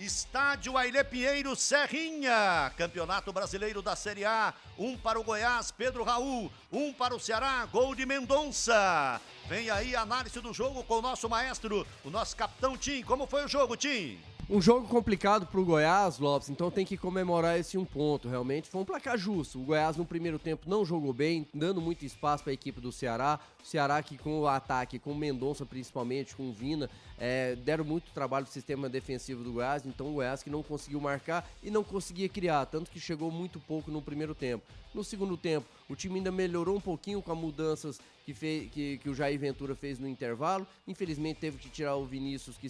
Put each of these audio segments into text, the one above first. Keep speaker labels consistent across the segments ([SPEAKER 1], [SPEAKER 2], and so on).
[SPEAKER 1] Estádio Ailê Pinheiro, Serrinha, Campeonato Brasileiro da Série A, um para o Goiás, Pedro Raul, um para o Ceará, gol de Mendonça. Vem aí a análise do jogo com o nosso maestro, o nosso capitão Tim. Como foi o jogo, Tim?
[SPEAKER 2] Um jogo complicado para o Goiás, Lopes, então tem que comemorar esse um ponto, realmente. Foi um placar justo. O Goiás no primeiro tempo não jogou bem, dando muito espaço para a equipe do Ceará. O Ceará que com o ataque, com o Mendonça principalmente, com o Vina, deram muito trabalho para o sistema defensivo do Goiás. Então o Goiás que não conseguiu marcar e não conseguia criar, tanto que chegou muito pouco no primeiro tempo. No segundo tempo, o time ainda melhorou um pouquinho com as mudanças que o Jair Ventura fez no intervalo. Infelizmente teve que tirar o Vinícius, que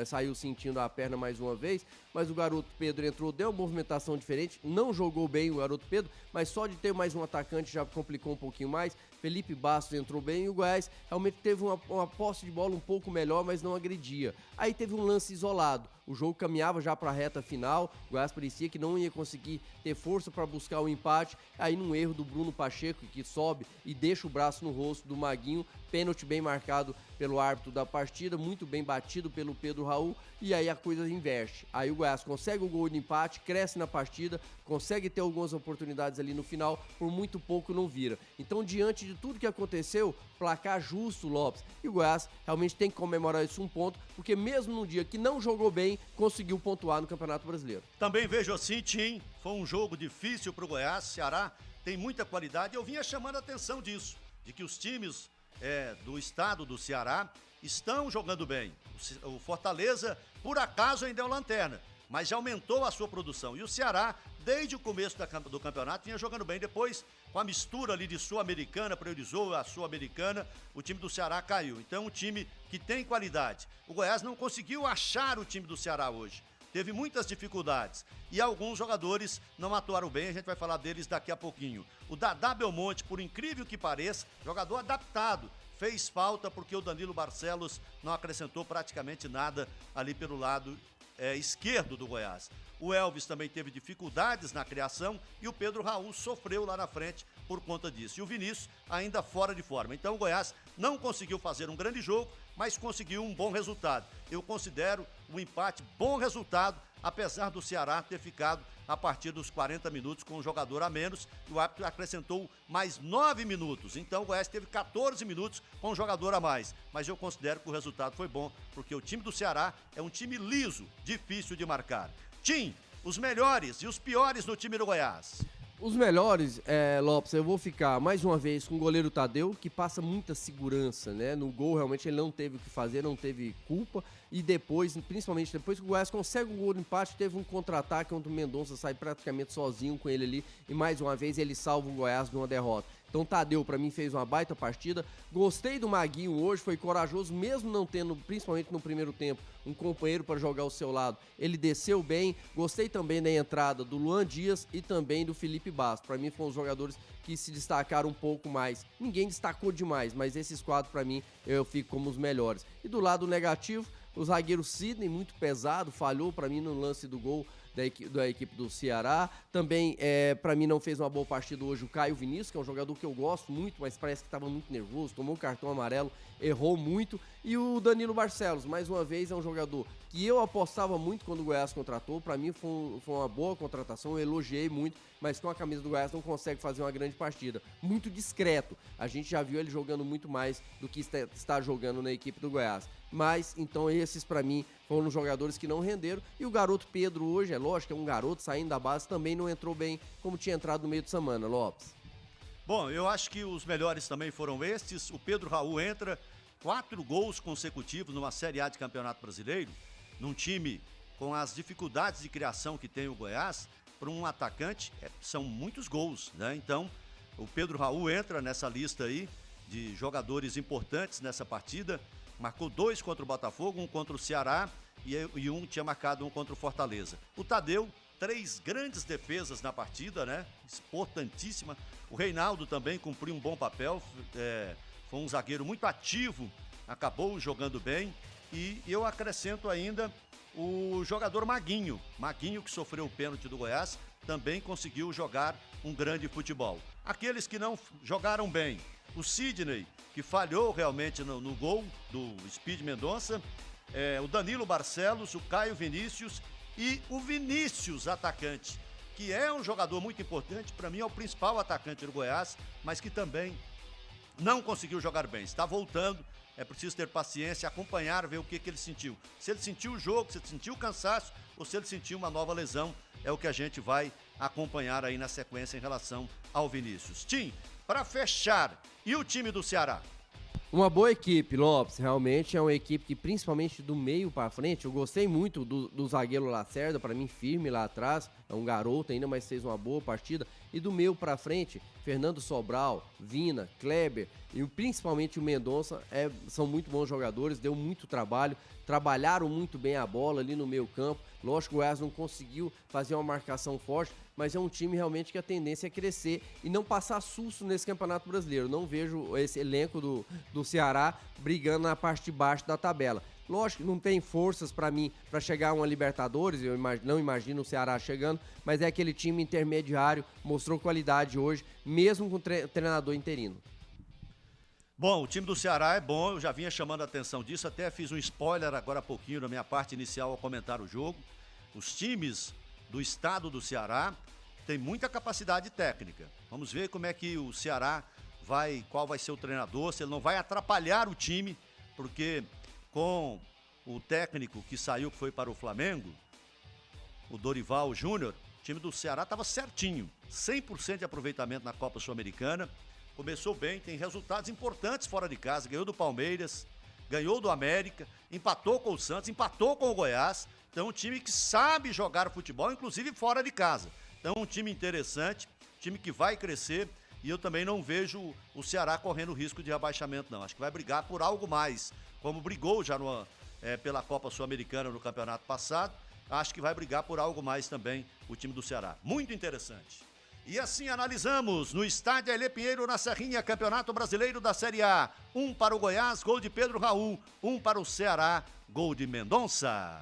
[SPEAKER 2] saiu sentindo a perna mais uma vez, mas o garoto Pedro entrou, deu uma movimentação diferente, não jogou bem o garoto Pedro, mas só de ter mais um atacante já complicou um pouquinho mais. Felipe Bastos entrou bem e o Goiás realmente teve uma posse de bola um pouco melhor, mas não agredia. Aí teve um lance isolado, o jogo caminhava já para a reta final, o Goiás parecia que não ia conseguir ter força para buscar o empate, aí num erro do Bruno Pacheco, que sobe e deixa o braço no rosto do Maguinho, pênalti bem marcado pelo árbitro da partida, muito bem batido pelo Pedro Raul, e aí a coisa inverte. Aí o Goiás consegue o gol de empate, cresce na partida, consegue ter algumas oportunidades ali no final, por muito pouco não vira. Então, diante de tudo que aconteceu, placar justo, Lopes, e o Goiás realmente tem que comemorar esse um ponto, porque mesmo num dia que não jogou bem, conseguiu pontuar no Campeonato Brasileiro.
[SPEAKER 1] Também vejo assim, Tim, foi um jogo difícil para o Goiás. Ceará tem muita qualidade, eu vinha chamando a atenção disso, de que os times do estado do Ceará estão jogando bem. O Fortaleza, por acaso, ainda é o lanterna, mas já aumentou a sua produção. E o Ceará, desde o começo do campeonato, vinha jogando bem. Depois, com a mistura ali de Sul-Americana, priorizou a Sul-Americana, o time do Ceará caiu. Então, um time que tem qualidade. O Goiás não conseguiu achar o time do Ceará hoje. Teve muitas dificuldades e alguns jogadores não atuaram bem, a gente vai falar deles daqui a pouquinho. O Dadá Belmonte, por incrível que pareça, jogador adaptado, fez falta porque o Danilo Barcelos não acrescentou praticamente nada ali pelo lado esquerdo do Goiás. O Elvis também teve dificuldades na criação e o Pedro Raul sofreu lá na frente por conta disso. E o Vinícius ainda fora de forma. Então o Goiás não conseguiu fazer um grande jogo, mas conseguiu um bom resultado. Eu considero o empate bom resultado, apesar do Ceará ter ficado a partir dos 40 minutos com um jogador a menos, e o árbitro acrescentou mais 9 minutos. Então o Goiás teve 14 minutos com um jogador a mais. Mas eu considero que o resultado foi bom, porque o time do Ceará é um time liso, difícil de marcar. Tim, os melhores e os piores no time do Goiás.
[SPEAKER 2] Os melhores, Lopes, eu vou ficar mais uma vez com o goleiro Tadeu, que passa muita segurança, né? No gol, realmente, ele não teve o que fazer, não teve culpa. E depois, principalmente depois que o Goiás consegue um gol de empate, teve um contra-ataque onde o Mendonça sai praticamente sozinho com ele ali. E mais uma vez ele salva o Goiás de uma derrota. Então Tadeu, pra mim, fez uma baita partida. Gostei do Maguinho hoje, foi corajoso, mesmo não tendo, principalmente no primeiro tempo, um companheiro para jogar ao seu lado. Ele desceu bem. Gostei também da entrada do Luan Dias e também do Felipe Bastos. Pra mim, foram os jogadores que se destacaram um pouco mais. Ninguém destacou demais, mas esses quatro, pra mim, eu fico como os melhores. E do lado negativo, o zagueiro Sidney, muito pesado, falhou pra mim no lance do gol da equipe do Ceará. Também, pra mim, não fez uma boa partida hoje o Caio Vinícius, que é um jogador que eu gosto muito, mas parece que estava muito nervoso, tomou um cartão amarelo, errou muito. E o Danilo Barcelos, mais uma vez, é um jogador que eu apostava muito quando o Goiás contratou. Pra mim foi uma boa contratação, eu elogiei muito, mas com a camisa do Goiás não consegue fazer uma grande partida. Muito discreto. A gente já viu ele jogando muito mais do que está jogando na equipe do Goiás. Mas, então, esses pra mim foram os jogadores que não renderam. E o garoto Pedro hoje, é lógico, é um garoto saindo da base, também não entrou bem como tinha entrado no meio de semana, Lopes.
[SPEAKER 1] Bom, eu acho que os melhores também foram estes. O Pedro Raul entra, 4 gols consecutivos numa Série A de Campeonato Brasileiro, num time com as dificuldades de criação que tem o Goiás. Para um atacante, são muitos gols, né? Então, o Pedro Raul entra nessa lista aí de jogadores importantes nessa partida. Marcou 2 contra o Botafogo, 1 contra o Ceará e um tinha marcado 1 contra o Fortaleza. O Tadeu, 3 grandes defesas na partida, né? Importantíssima. O Reinaldo também cumpriu um bom papel, foi um zagueiro muito ativo, acabou jogando bem. E eu acrescento ainda o jogador Maguinho. Maguinho, que sofreu o pênalti do Goiás, também conseguiu jogar um grande futebol. Aqueles que não jogaram bem, o Sidney, que falhou realmente no gol do Speed Mendonça, o Danilo Barcelos, o Caio Vinícius E o Vinícius, atacante, que é um jogador muito importante, para mim é o principal atacante do Goiás, mas que também não conseguiu jogar bem. Está voltando, é preciso ter paciência, acompanhar, ver o que ele sentiu. Se ele sentiu o jogo, se ele sentiu o cansaço ou se ele sentiu uma nova lesão, é o que a gente vai acompanhar aí na sequência em relação ao Vinícius. Tim, para fechar, e o time do Ceará?
[SPEAKER 2] Uma boa equipe, Lopes. Realmente é uma equipe que, principalmente do meio para frente, eu gostei muito do zagueiro Lacerda, para mim firme lá atrás, é um garoto ainda, mas fez uma boa partida. E do meio para frente, Fernando Sobral, Vina, Kleber e principalmente o Mendonça são muito bons jogadores, deu muito trabalho, trabalharam muito bem a bola ali no meio campo. Lógico que o Goiás não conseguiu fazer uma marcação forte, mas é um time realmente que a tendência é crescer e não passar susto nesse Campeonato Brasileiro. Não vejo esse elenco do Ceará brigando na parte de baixo da tabela. Lógico que não tem forças para mim para chegar a uma Libertadores, eu não imagino o Ceará chegando, mas é aquele time intermediário, mostrou qualidade hoje, mesmo com treinador interino.
[SPEAKER 1] Bom, o time do Ceará é bom, eu já vinha chamando a atenção disso, até fiz um spoiler agora há pouquinho na minha parte inicial ao comentar o jogo. Os times do estado do Ceará têm muita capacidade técnica. Vamos ver como é que o Ceará qual vai ser o treinador, se ele não vai atrapalhar o time, porque com o técnico que saiu, que foi para o Flamengo, o Dorival Júnior, o time do Ceará estava certinho, 100% de aproveitamento na Copa Sul-Americana. Começou bem, tem resultados importantes fora de casa, ganhou do Palmeiras, ganhou do América, empatou com o Santos, empatou com o Goiás. Então um time que sabe jogar futebol, inclusive fora de casa. Então um time interessante, time que vai crescer e eu também não vejo o Ceará correndo risco de rebaixamento não. Acho que vai brigar por algo mais, como brigou já pela Copa Sul-Americana no campeonato passado. Acho que vai brigar por algo mais também o time do Ceará. Muito interessante. E assim analisamos no estádio Ailê Pinheiro, na Serrinha, Campeonato Brasileiro da Série A. 1 para o Goiás, gol de Pedro Raul. 1 para o Ceará, gol de Mendonça.